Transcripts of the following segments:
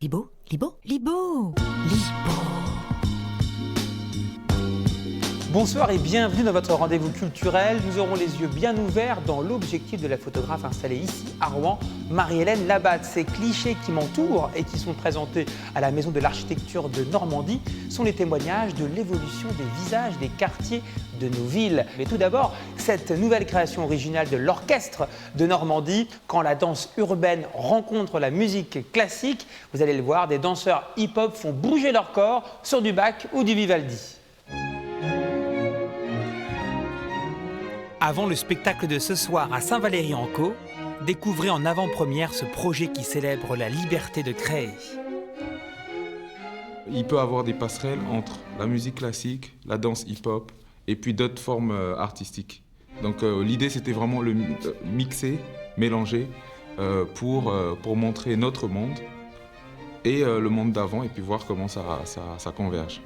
Libo, Libo, Libo, Libo. Bonsoir et bienvenue dans votre rendez-vous culturel. Nous aurons les yeux bien ouverts dans l'objectif de la photographe installée ici à Rouen, Marie-Hélène Labatte. Ces clichés qui m'entourent et qui sont présentés à la Maison de l'Architecture de Normandie sont les témoignages de l'évolution des visages des quartiers de nos villes. Mais tout d'abord, cette nouvelle création originale de l'Orchestre de Normandie, quand la danse urbaine rencontre la musique classique, vous allez le voir, des danseurs hip-hop font bouger leur corps sur du Bach ou du Vivaldi. Avant le spectacle de ce soir à Saint-Valery-en-Caux, découvrez en avant-première ce projet qui célèbre la liberté de créer. Il peut y avoir des passerelles entre la musique classique, la danse hip-hop et puis d'autres formes artistiques. Donc l'idée c'était vraiment le mixer, mélanger pour montrer notre monde et le monde d'avant et puis voir comment ça converge.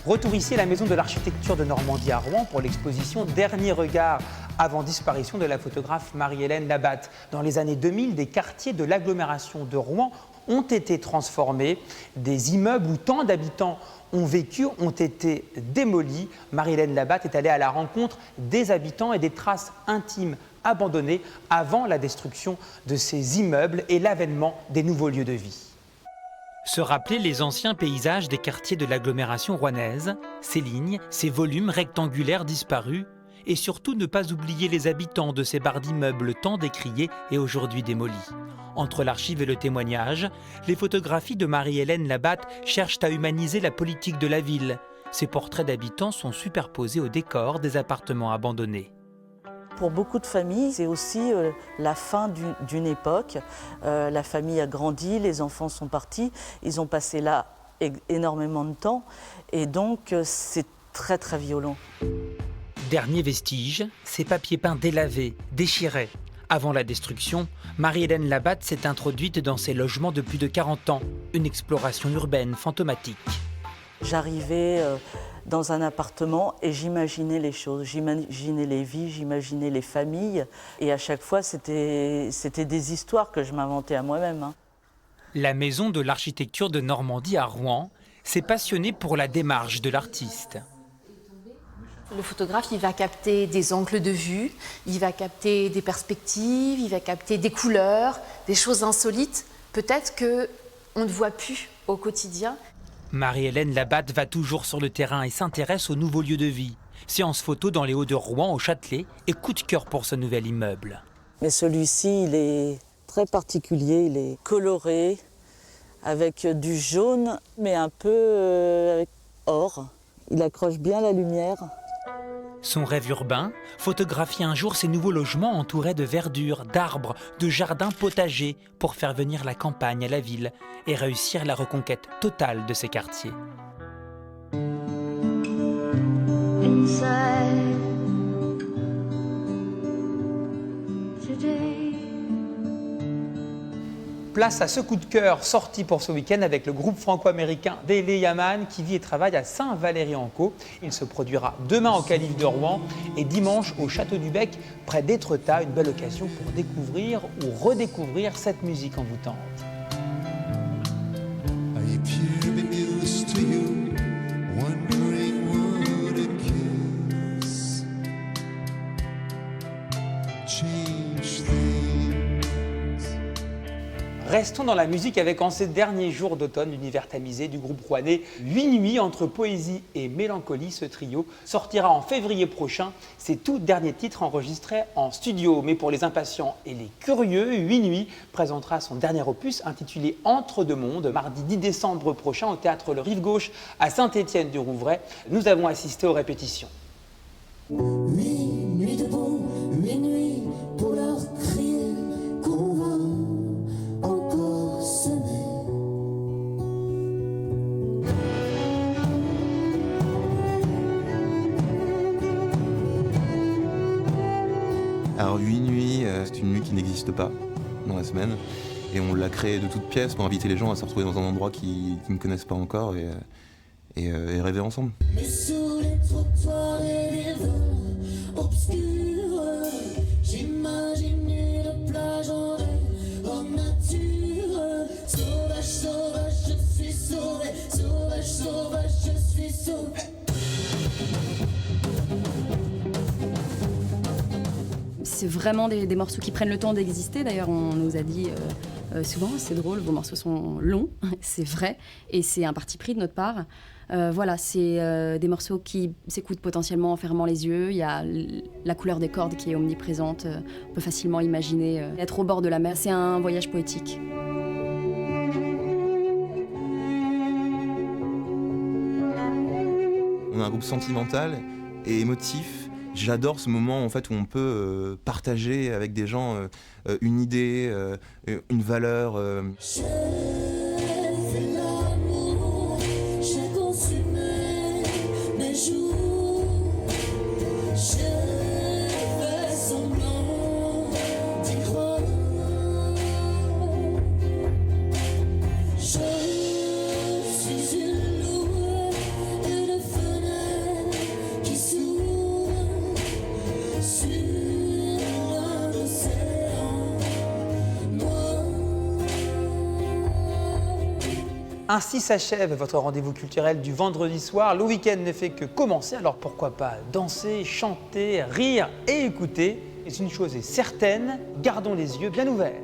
Retour ici à la Maison de l'Architecture de Normandie à Rouen pour l'exposition Dernier regard avant disparition de la photographe Marie-Hélène Labatte. Dans les années 2000, des quartiers de l'agglomération de Rouen ont été transformés. Des immeubles où tant d'habitants ont vécu ont été démolis. Marie-Hélène Labatte est allée à la rencontre des habitants et des traces intimes abandonnées avant la destruction de ces immeubles et l'avènement des nouveaux lieux de vie. Se rappeler les anciens paysages des quartiers de l'agglomération rouennaise, ces lignes, ces volumes rectangulaires disparus, et surtout ne pas oublier les habitants de ces barres d'immeubles tant décriés et aujourd'hui démolis. Entre l'archive et le témoignage, les photographies de Marie-Hélène Labatte cherchent à humaniser la politique de la ville. Ces portraits d'habitants sont superposés au décor des appartements abandonnés. Pour beaucoup de familles, c'est aussi la fin d'une époque. La famille a grandi, les enfants sont partis, ils ont passé là énormément de temps et donc c'est très très violent. Dernier vestige, ces papiers peints délavés, déchirés. Avant la destruction, Marie-Hélène Labatte s'est introduite dans ces logements de plus de 40 ans. Une exploration urbaine fantomatique. J'arrivais dans un appartement et j'imaginais les choses, j'imaginais les vies, j'imaginais les familles. Et à chaque fois, c'était des histoires que je m'inventais à moi-même. La Maison de l'Architecture de Normandie à Rouen s'est passionnée pour la démarche de l'artiste. Le photographe, il va capter des angles de vue, il va capter des perspectives, il va capter des couleurs, des choses insolites, peut-être qu'on ne voit plus au quotidien. Marie-Hélène Labatte va toujours sur le terrain et s'intéresse aux nouveaux lieux de vie. Séance photo dans les Hauts de Rouen, au Châtelet, et coup de cœur pour ce nouvel immeuble. Mais celui-ci, il est très particulier, il est coloré, avec du jaune, mais un peu avec or. Il accroche bien la lumière. Son rêve urbain, photographier un jour ces nouveaux logements entourés de verdure, d'arbres, de jardins potagers pour faire venir la campagne à la ville et réussir la reconquête totale de ces quartiers. Place à ce coup de cœur sorti pour ce week-end avec le groupe franco-américain Délé Yaman qui vit et travaille à Saint-Valery-en-Caux. Il se produira demain au Calife de Rouen et dimanche au Château du Bec près d'Étretat. Une belle occasion pour découvrir ou redécouvrir cette musique envoûtante. Restons dans la musique avec en ces derniers jours d'automne l'univers tamisé du groupe rouennais 8 nuits entre poésie et mélancolie. Ce trio sortira en février prochain ses tout derniers titres enregistrés en studio. Mais pour les impatients et les curieux, 8 nuits présentera son dernier opus intitulé Entre deux mondes, mardi 10 décembre prochain au théâtre Le Rive Gauche à Saint-Étienne-du-Rouvray. Nous avons assisté aux répétitions. 8 nuits debout, 8 nuits pour leur crier qu'on va encore s'aimer. Alors 8 nuits, c'est une nuit qui n'existe pas dans la semaine. Et on l'a créé de toutes pièces pour inviter les gens à se retrouver dans un endroit qui ne connaissent pas encore et rêver ensemble. Mais sous les trottoirs et les rues obscures, j'imagine une plage en rêve, en nature. Sauvage, sauvage, je suis sauvé. Sauvage, sauvage, je suis sauvé. C'est vraiment des morceaux qui prennent le temps d'exister. D'ailleurs, on nous a dit souvent, c'est drôle, vos morceaux sont longs, c'est vrai, et c'est un parti pris de notre part. Voilà, c'est des morceaux qui s'écoutent potentiellement en fermant les yeux. Il y a la couleur des cordes qui est omniprésente. On peut facilement imaginer être au bord de la mer. C'est un voyage poétique. On a un groupe sentimental et émotif. J'adore ce moment en fait, où on peut partager avec des gens une idée, une valeur. J'ai fait l'amour, j'ai consumé mes jours. J'ai fait semblant d'y croire. Je suis une loupe, une fenêtre qui s'ouvre sur un océan noir. Ainsi s'achève votre rendez-vous culturel du vendredi soir. Le week-end ne fait que commencer, alors pourquoi pas danser, chanter, rire et écouter. Et une chose est certaine, gardons les yeux bien ouverts.